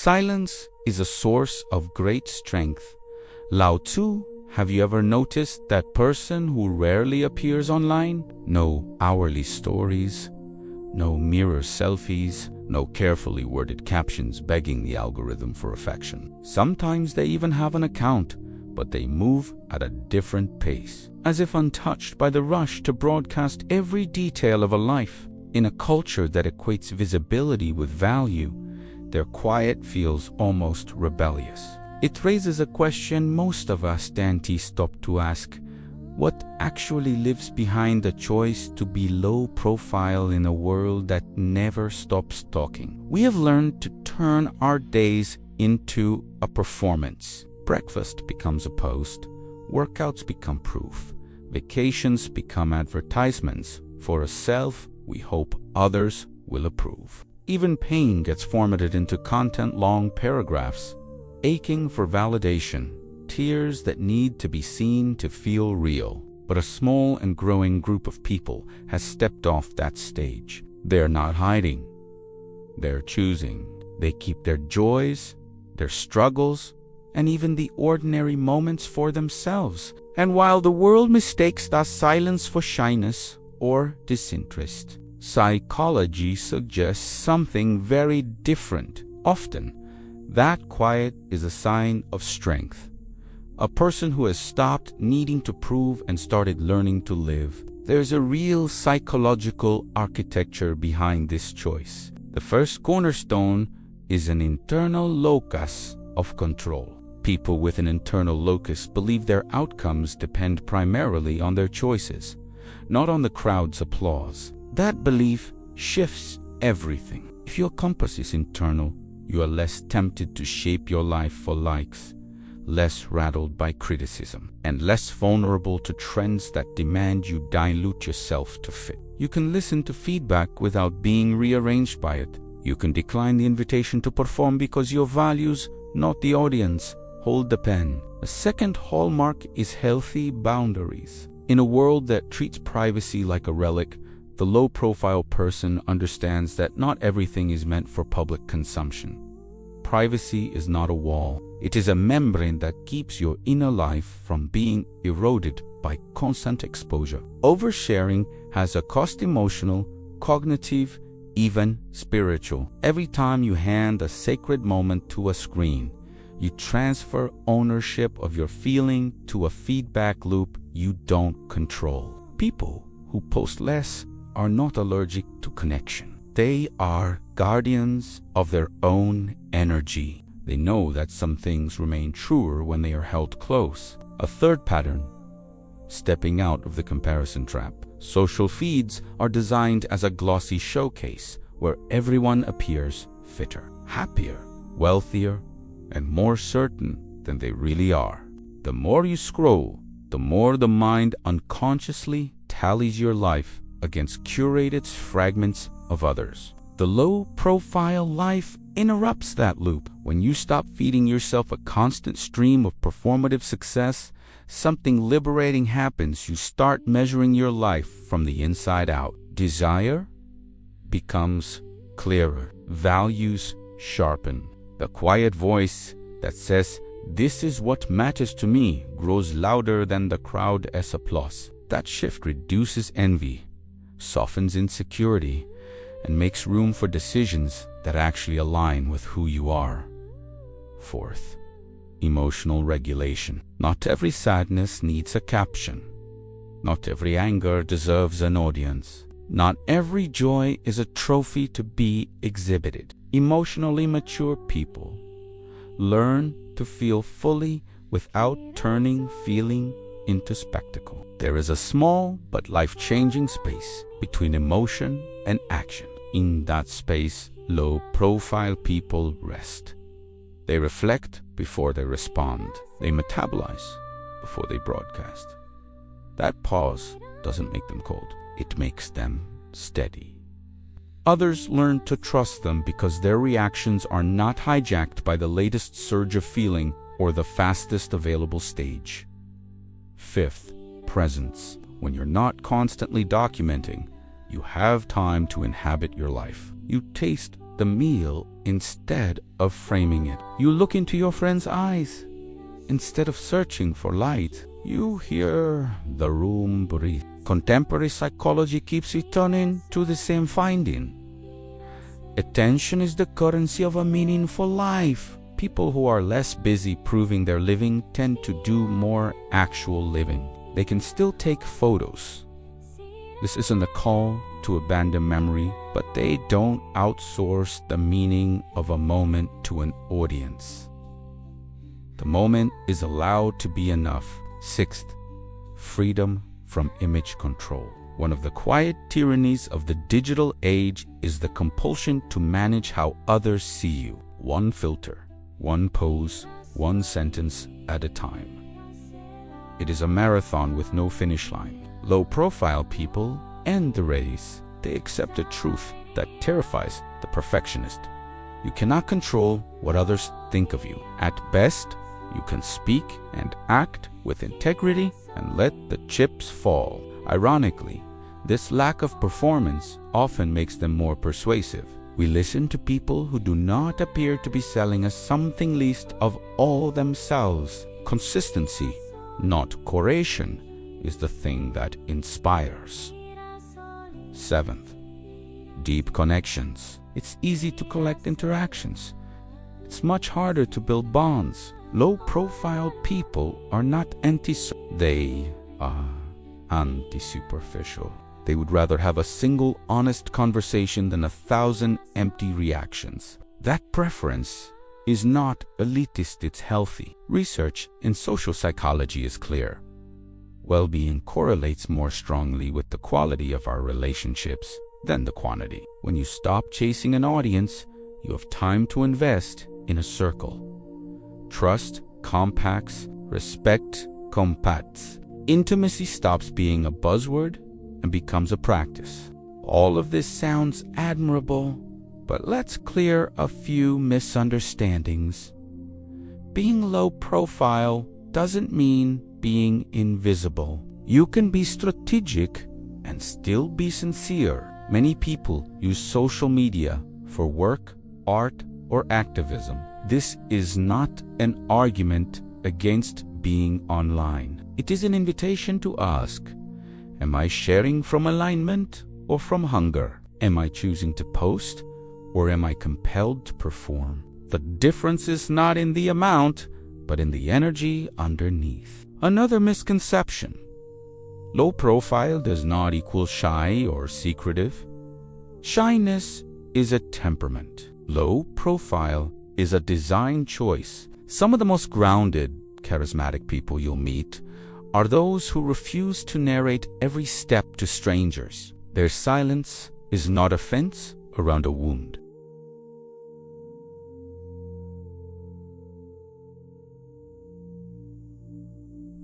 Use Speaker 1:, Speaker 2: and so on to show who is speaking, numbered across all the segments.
Speaker 1: Silence is a source of great strength. Lao Tzu, have you ever noticed that person who rarely appears online? No hourly stories, no mirror selfies, no carefully worded captions begging the algorithm for affection. Sometimes they even have an account, but they move at a different pace, as if untouched by the rush to broadcast every detail of a life. In a culture that equates visibility with value, their quiet feels almost rebellious. It raises a question most of us stop to ask: what actually lives behind the choice to be low profile in a world that never stops talking? We have learned to turn our days into a performance. Breakfast becomes a post, workouts become proof, vacations become advertisements for a self we hope others will approve. Even pain gets formatted into content-long paragraphs, aching for validation, tears that need to be seen to feel real. But a small and growing group of people has stepped off that stage. They're not hiding. They're choosing. They keep their joys, their struggles, and even the ordinary moments for themselves. And while the world mistakes that silence for shyness or disinterest, psychology suggests something very different. Often, that quiet is a sign of strength. A person who has stopped needing to prove and started learning to live. There's a real psychological architecture behind this choice. The first cornerstone is an internal locus of control. People with an internal locus believe their outcomes depend primarily on their choices, not on the crowd's applause. That belief shifts everything. If your compass is internal, you are less tempted to shape your life for likes, less rattled by criticism, and less vulnerable to trends that demand you dilute yourself to fit. You can listen to feedback without being rearranged by it. You can decline the invitation to perform because your values, not the audience, hold the pen. A second hallmark is healthy boundaries. In a world that treats privacy like a relic, the low-profile person understands that not everything is meant for public consumption. Privacy is not a wall. It is a membrane that keeps your inner life from being eroded by constant exposure. Oversharing has a cost: emotional, cognitive, even spiritual. Every time you hand a sacred moment to a screen, you transfer ownership of your feeling to a feedback loop you don't control. People who post less are not allergic to connection. They are guardians of their own energy. They know that some things remain truer when they are held close. A third pattern: stepping out of the comparison trap. Social feeds are designed as a glossy showcase where everyone appears fitter, happier, wealthier, and more certain than they really are. The more you scroll, the more the mind unconsciously tallies your life against curated fragments of others. The low-profile life interrupts that loop. When you stop feeding yourself a constant stream of performative success, something liberating happens. You start measuring your life from the inside out. Desire becomes clearer. Values sharpen. The quiet voice that says, "This is what matters to me," grows louder than the crowd's applause. That shift reduces envy, softens insecurity, and makes room for decisions that actually align with who you are. Fourth, emotional regulation. Not every sadness needs a caption. Not every anger deserves an audience. Not every joy is a trophy to be exhibited. Emotionally mature people learn to feel fully without turning feeling into spectacle. There is a small but life-changing space between emotion and action. In that space, low-profile people rest. They reflect before they respond. They metabolize before they broadcast. That pause doesn't make them cold. It makes them steady. Others learn to trust them because their reactions are not hijacked by the latest surge of feeling or the fastest available stage. Fifth, presence. When you're not constantly documenting, you have time to inhabit your life. You taste the meal instead of framing it. You look into your friend's eyes instead of searching for light. You hear the room breathe. Contemporary psychology keeps returning to the same finding. Attention is the currency of a meaningful life. People who are less busy proving they're living tend to do more actual living. They can still take photos. This isn't a call to abandon memory, but they don't outsource the meaning of a moment to an audience. The moment is allowed to be enough. Sixth, freedom from image control. One of the quiet tyrannies of the digital age is the compulsion to manage how others see you. One filter, one pose, one sentence at a time. It is a marathon with no finish line. Low-profile people end the race. They accept a truth that terrifies the perfectionist. You cannot control what others think of you. At best, you can speak and act with integrity and let the chips fall. Ironically, this lack of performance often makes them more persuasive. We listen to people who do not appear to be selling us something least of all themselves. Consistency, not curation, is the thing that inspires. Seventh, deep connections. It's easy to collect interactions. It's much harder to build bonds. Low-profile people are not they are anti-superficial. They would rather have a single honest conversation than 1,000 empty reactions. That preference is not elitist, it's healthy. Research in social psychology is clear. Well-being correlates more strongly with the quality of our relationships than the quantity. When you stop chasing an audience, you have time to invest in a circle. Trust compacts, respect compacts. Intimacy stops being a buzzword and becomes a practice. All of this sounds admirable, but let's clear a few misunderstandings. Being low profile doesn't mean being invisible. You can be strategic and still be sincere. Many people use social media for work, art, or activism. This is not an argument against being online. It is an invitation to ask, am I sharing from alignment or from hunger? Am I choosing to post or am I compelled to perform? The difference is not in the amount, but in the energy underneath. Another misconception. Low profile does not equal shy or secretive. Shyness is a temperament. Low profile is a design choice. Some of the most grounded, charismatic people you'll meet are those who refuse to narrate every step to strangers. Their silence is not a fence around a wound.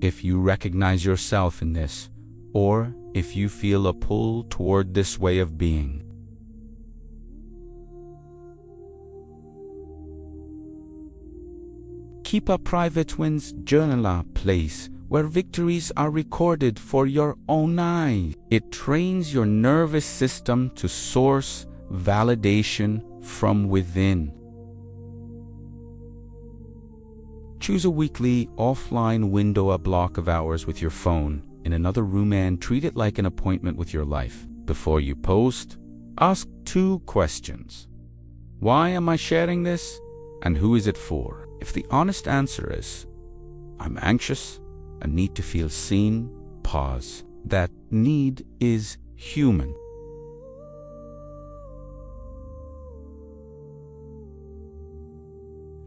Speaker 1: If you recognize yourself in this, or if you feel a pull toward this way of being, keep a private wins journal place where victories are recorded for your own eyes. It trains your nervous system to source validation from within. Choose a weekly offline window, a block of hours with your phone in another room, and treat it like an appointment with your life. Before you post, ask 2 questions. Why am I sharing this? And who is it for? If the honest answer is, I'm anxious and need to feel seen, pause. That need is human.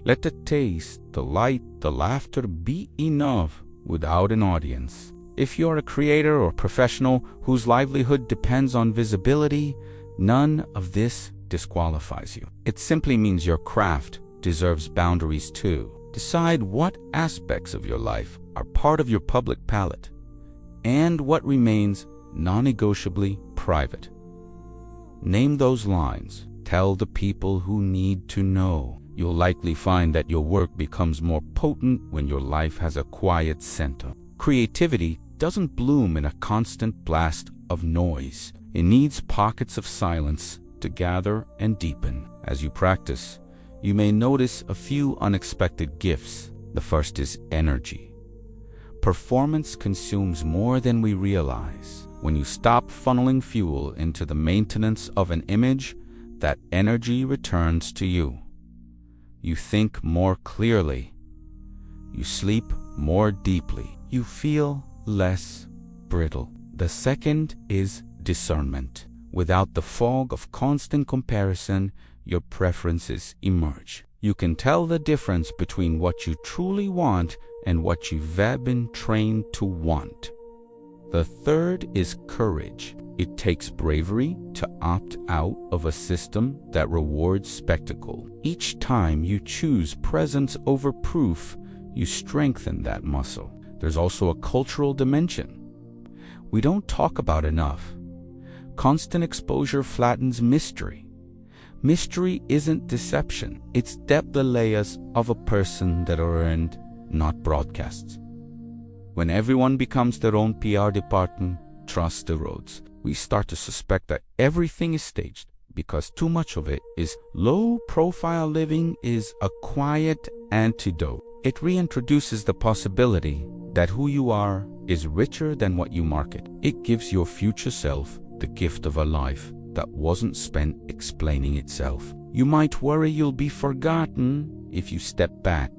Speaker 1: Let the taste, the light, the laughter be enough without an audience. If you're a creator or professional whose livelihood depends on visibility, none of this disqualifies you. It simply means your craft deserves boundaries too. Decide what aspects of your life are part of your public palette and what remains non-negotiably private. Name those lines. Tell the people who need to know. You'll likely find that your work becomes more potent when your life has a quiet center. Creativity doesn't bloom in a constant blast of noise. It needs pockets of silence to gather and deepen. As you practice, you may notice a few unexpected gifts. The first is energy. Performance consumes more than we realize. When you stop funneling fuel into the maintenance of an image, that energy returns to you. You think more clearly. You sleep more deeply. You feel less brittle. The second is discernment. Without the fog of constant comparison, your preferences emerge. You can tell the difference between what you truly want and what you've been trained to want. The third is courage. It takes bravery to opt out of a system that rewards spectacle. Each time you choose presence over proof, you strengthen that muscle. There's also a cultural dimension we don't talk about enough. Constant exposure flattens mystery. Mystery isn't deception. It's depth layers of a person that are earned, not broadcasts. When everyone becomes their own PR department, trust erodes. We start to suspect that everything is staged because too much of it is. Low-profile living is a quiet antidote. It reintroduces the possibility that who you are is richer than what you market. It gives your future self the gift of a life that wasn't spent explaining itself. You might worry you'll be forgotten if you step back,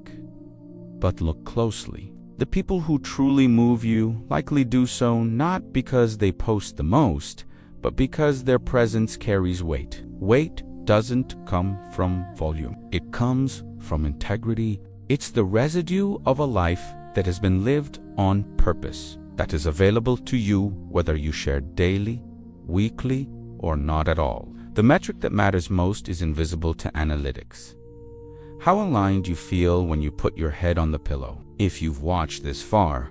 Speaker 1: but look closely. The people who truly move you likely do so not because they post the most, but because their presence carries weight. Weight doesn't come from volume. It comes from integrity. It's the residue of a life that has been lived on purpose, that is available to you whether you share daily, weekly, or not at all. The metric that matters most is invisible to analytics. How aligned you feel when you put your head on the pillow. If you've watched this far,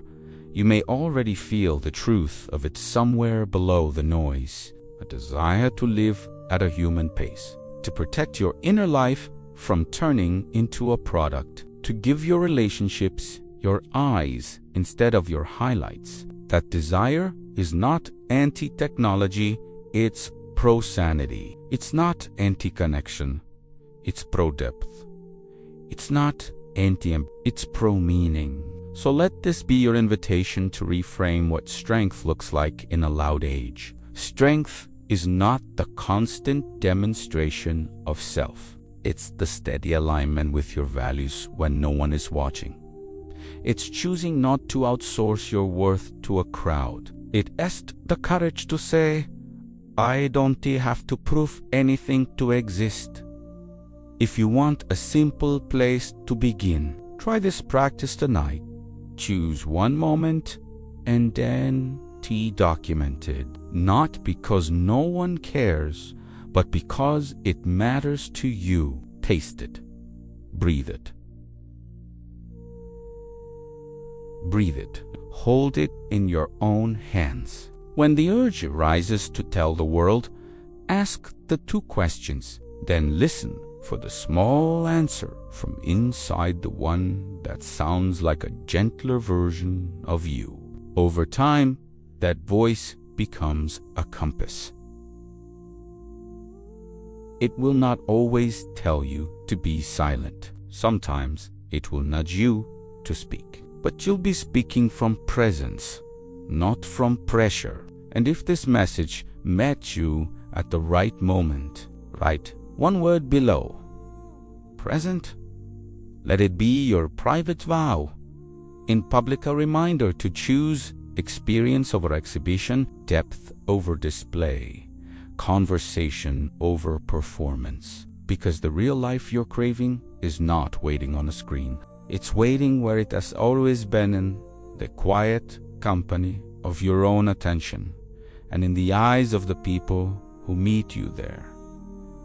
Speaker 1: you may already feel the truth of it somewhere below the noise. A desire to live at a human pace, to protect your inner life from turning into a product, to give your relationships your eyes instead of your highlights. That desire is not anti-technology, it's pro-sanity. It's not anti-connection, it's pro-depth. It's not it's pro-meaning. So let this be your invitation to reframe what strength looks like in a loud age. Strength is not the constant demonstration of self. It's the steady alignment with your values when no one is watching. It's choosing not to outsource your worth to a crowd. It's the courage to say, I don't have to prove anything to exist. If you want a simple place to begin, try this practice tonight. Choose one moment and then document it. Not because no one cares, but because it matters to you. Taste it. Breathe it. Breathe it. Hold it in your own hands. When the urge arises to tell the world, ask the two questions, then listen for the small answer from inside the one that sounds like a gentler version of you. Over time, that voice becomes a compass. It will not always tell you to be silent. Sometimes it will nudge you to speak. But you'll be speaking from presence, not from pressure. And if this message met you at the right moment, write one word below. Present. Let it be your private vow. In public, a reminder to choose experience over exhibition, depth over display, conversation over performance. Because the real life you're craving is not waiting on a screen. It's waiting where it has always been, in the quiet company of your own attention and in the eyes of the people who meet you there.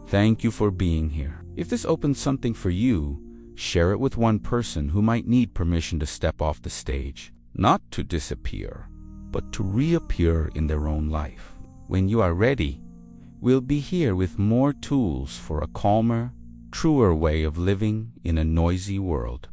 Speaker 1: Thank you for being here. If this opens something for you, share it with one person who might need permission to step off the stage, not to disappear, but to reappear in their own life. When you are ready, we'll be here with more tools for a calmer, truer way of living in a noisy world.